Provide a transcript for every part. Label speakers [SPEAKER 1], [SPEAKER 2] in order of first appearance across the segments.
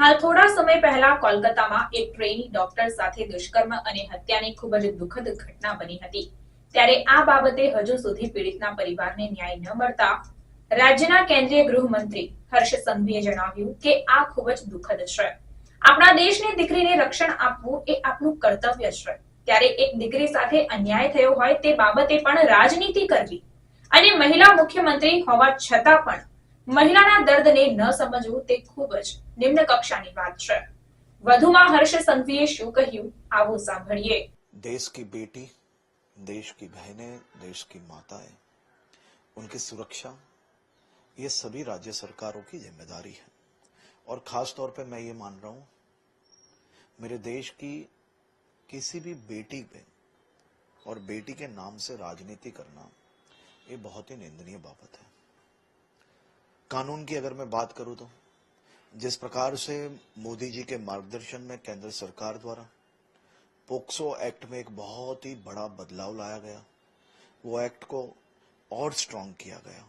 [SPEAKER 1] હાલ થોડા સમય પહેલા કોલકાતામાં એક ટ્રેની ડોક્ટર સાથે દુષ્કર્મ અને હત્યાની ખૂબ જ દુઃખદ ઘટના બની હતી। ત્યારે આ બાબતે હજુ સુધી પીડિતના પરિવારને ન્યાય ન મળતા રાજ્યના કેન્દ્રીય ગૃહમંત્રી હર્ષ સંઘવીએ જણાવ્યું કે આ ખૂબ જ દુઃખદ છે। આપણા દેશની દીકરીને રક્ષણ આપવું એ આપણું કર્તવ્ય છે। ત્યારે એક દીકરી સાથે અન્યાય થયો હોય તે બાબતે પણ રાજનીતિ કરવી અને મહિલા મુખ્યમંત્રી હોવા છતાં પણ મહિલાના દર્દને ન સમજવું તે ખૂબ જ નિમ્ન કક્ષાની વાત છે। વધુમાં હર્ષ સંઘવીએ શું કહ્યું આવો સાંભળીએ।
[SPEAKER 2] देश की बेटी, देश की बहनें, देश की माताएं, उनकी सुरक्षा ये सभी राज्य सरकारों की जिम्मेदारी है। और खास तौर पे मैं ये मान रहा हूं, मेरे देश की किसी भी बेटी पे और बेटी के नाम से राजनीति करना ये बहुत ही निंदनीय बाबत है। कानून की अगर मैं बात करूं तो जिस प्रकार से मोदी जी के मार्गदर्शन में केंद्र सरकार द्वारा पोक्सो एक्ट में एक बहुत ही बड़ा बदलाव लाया गया, वो एक्ट को और स्ट्रांग किया गया।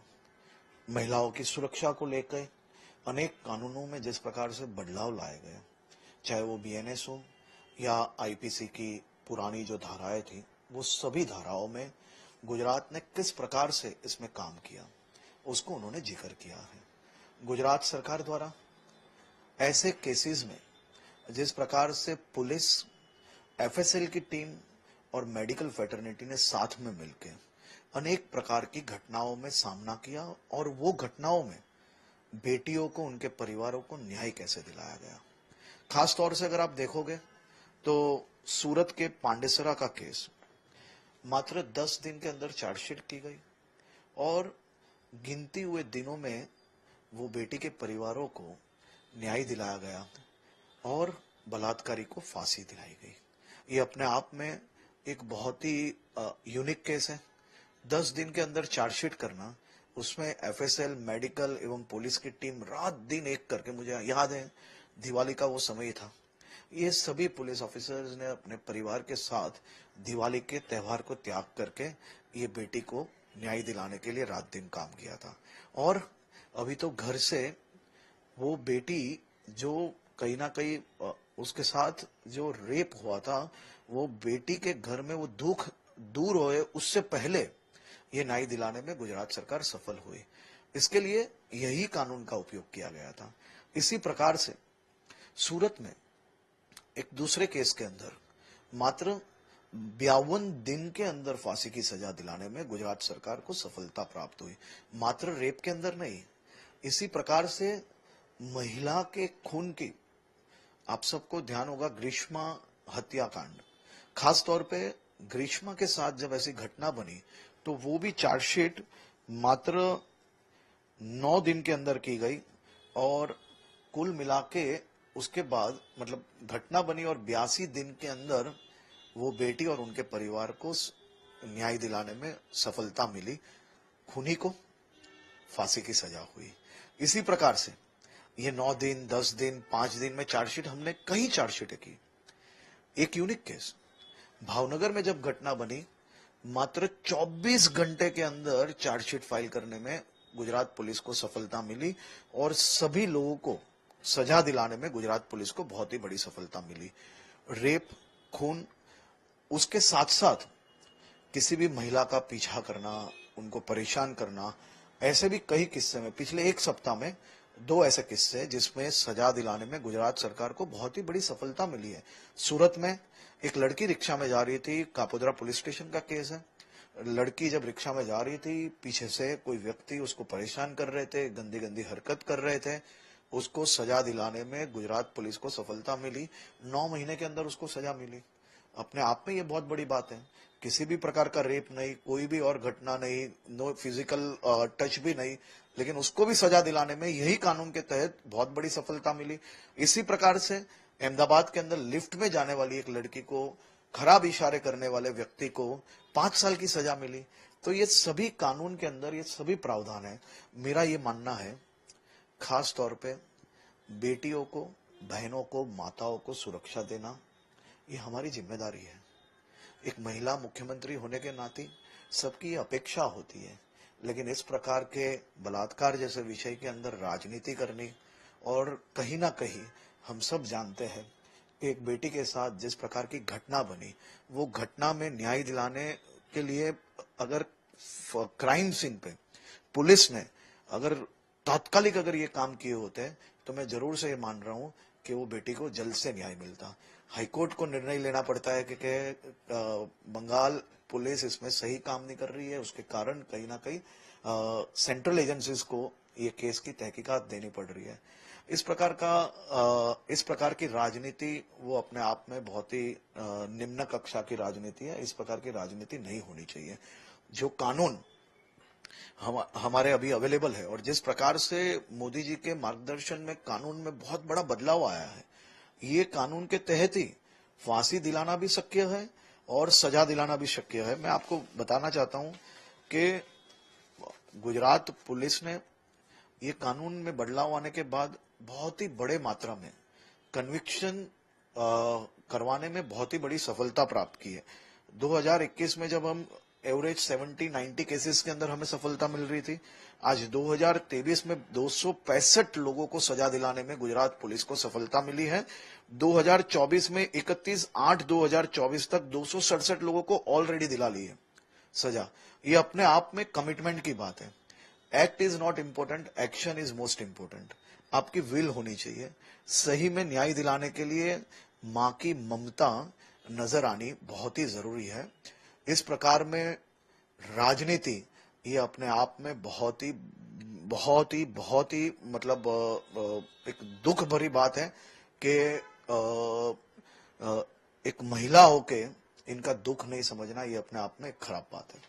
[SPEAKER 2] महिलाओं की सुरक्षा को लेकर अनेक कानूनों में जिस प्रकार से बदलाव लाए गए, चाहे वो बीएनएस हो या आईपीसी की पुरानी जो धाराएं थी, वो सभी धाराओं में गुजरात ने किस प्रकार से इसमें काम किया उसको उन्होंने जिक्र किया है। गुजरात सरकार द्वारा ऐसे केसेस में जिस प्रकार से पुलिस, एफएसएल की टीम और मेडिकल फेटर्निटी ने साथ में मिलकर अनेक प्रकार की घटनाओं में सामना किया और वो घटनाओं में बेटियों को, उनके परिवारों को न्याय कैसे दिलाया गया। खास तौर से अगर आप देखोगे तो सूरत के पांडेसरा का केस मात्र 10 दिन के अंदर चार्जशीट की गई और गिनती हुए दिनों में वो बेटी के परिवारों को न्याय दिलाया गया और बलात्कारी को फांसी दिलाई गई। ये अपने आप में एक बहुत ही यूनिक केस है। 10 दिन के अंदर चार्जशीट करना, उसमें एफएसएल, मेडिकल एवं पुलिस की टीम रात दिन एक करके, मुझे याद है दिवाली का वो समय था, ये सभी पुलिस ऑफिसर्स ने अपने परिवार के साथ दिवाली के त्योहार को त्याग करके ये बेटी को न्याय दिलाने के लिए रात दिन काम किया था। और अभी तो घर से वो बेटी जो कहीं ना कहीं उसके साथ जो रेप हुआ था, वो बेटी के घर में वो दुख दूर होए उससे पहले ये न्याय दिलाने में गुजरात सरकार सफल हुई। इसके लिए यही कानून का उपयोग किया गया था। इसी प्रकार से सूरत में एक दूसरे केस के अंदर मात्र 52 दिन के अंदर फांसी की सजा दिलाने में गुजरात सरकार को सफलता प्राप्त हुई। मात्र रेप के अंदर नहीं, इसी प्रकार से महिला के खून की, आप सबको ध्यान होगा, ग्रीष्मा हत्याकांड, खास तौर पे ग्रीष्मा के साथ जब ऐसी घटना बनी तो वो भी चार्जशीट मात्र 9 दिन के अंदर की गई और कुल मिला के उसके बाद मतलब घटना बनी और 82 दिन के अंदर वो बेटी और उनके परिवार को न्याय दिलाने में सफलता मिली। खूनी को फांसी की सजा हुई। इसी प्रकार से ये 9 दिन, 10 दिन, 5 दिन में चार्जशीट, हमने कई चार्जशीटें की। एक यूनिक केस भावनगर में जब घटना बनी, मात्र 24 घंटे के अंदर चार्जशीट फाइल करने में गुजरात पुलिस को सफलता मिली और सभी लोगों को सजा दिलाने में गुजरात पुलिस को बहुत ही बड़ी सफलता मिली। रेप, खून, उसके साथ साथ किसी भी महिला का पीछा करना, उनको परेशान करना, ऐसे भी कई किस्से में पिछले एक सप्ताह में 2 ऐसे किस्से जिसमें सजा दिलाने में गुजरात सरकार को बहुत ही बड़ी सफलता मिली है। सूरत में एक लड़की रिक्शा में जा रही थी, कापोद्रा पुलिस स्टेशन का केस है। लड़की जब रिक्शा में जा रही थी, पीछे से कोई व्यक्ति उसको परेशान कर रहे थे, गंदी गंदी हरकत कर रहे थे, उसको सजा दिलाने में गुजरात पुलिस को सफलता मिली। 9 महीने के अंदर उसको सजा मिली। अपने आप में ये बहुत बड़ी बात है। किसी भी प्रकार का रेप नहीं, कोई भी और घटना नहीं, नो फिजिकल टच भी नहीं, लेकिन उसको भी सजा दिलाने में यही कानून के तहत बहुत बड़ी सफलता मिली। इसी प्रकार से अहमदाबाद के अंदर लिफ्ट में जाने वाली एक लड़की को, खराब इशारे करने वाले व्यक्ति को 5 साल की सजा मिली। तो ये सभी कानून के अंदर ये सभी प्रावधान है। मेरा ये मानना है, खास तौर पे बेटियों को, बहनों को, माताओं को सुरक्षा देना ये हमारी जिम्मेदारी है। एक महिला मुख्यमंत्री होने के नाते सबकी ये अपेक्षा होती है, लेकिन इस प्रकार के बलात्कार जैसे विषय के अंदर राजनीति करनी और कहीं ना कहीं हम सब जानते हैं कि एक बेटी के साथ जिस प्रकार की घटना बनी, वो घटना में न्याय दिलाने के लिए अगर क्राइम सीन पे पुलिस ने अगर तात्कालिक अगर ये काम किए होते तो मैं जरूर से ये मान रहा हूं कि वो बेटी को जल्द से न्याय मिलता। हाईकोर्ट को निर्णय लेना पड़ता है कि बंगाल पुलिस इसमें सही काम नहीं कर रही है, उसके कारण कहीं ना कहीं सेंट्रल एजेंसीज को ये केस की तहकीकात देनी पड़ रही है। इस प्रकार की राजनीति वो अपने आप में बहुत ही निम्न कक्षा की राजनीति है। इस प्रकार की राजनीति नहीं होनी चाहिए। जो कानून हमारे अभी अवेलेबल है और जिस प्रकार से मोदी जी के मार्गदर्शन में कानून में बहुत बड़ा बदलाव आया है, ये कानून के तहत ही फांसी दिलाना भी शक्य है और सजा दिलाना भी शक्य है। मैं आपको बताना चाहता हूं कि गुजरात पुलिस ने ये कानून में बदलाव आने के बाद बहुत ही बड़े मात्रा में कन्विक्शन करवाने में बहुत ही बड़ी सफलता प्राप्त की है। 2021 में जब हम एवरेज 70-90 केसेस के अंदर हमें सफलता मिल रही थी, आज 2023 में 265 लोगों को सजा दिलाने में गुजरात पुलिस को सफलता मिली है। 2024 में 31/8/2024 तक 267 लोगों को ऑलरेडी दिला ली है सजा। ये अपने आप में कमिटमेंट की बात है। Act is not important, action is most important. आपकी विल होनी चाहिए। सही में न्याय दिलाने के लिए मां की ममता नजर आनी बहुत ही जरूरी है। इस प्रकार में राजनीति ये अपने आप में बहुत ही मतलब एक दुख भरी बात है कि एक महिला होके इनका दुख नहीं समझना, ये अपने आप में एक खराब बात है।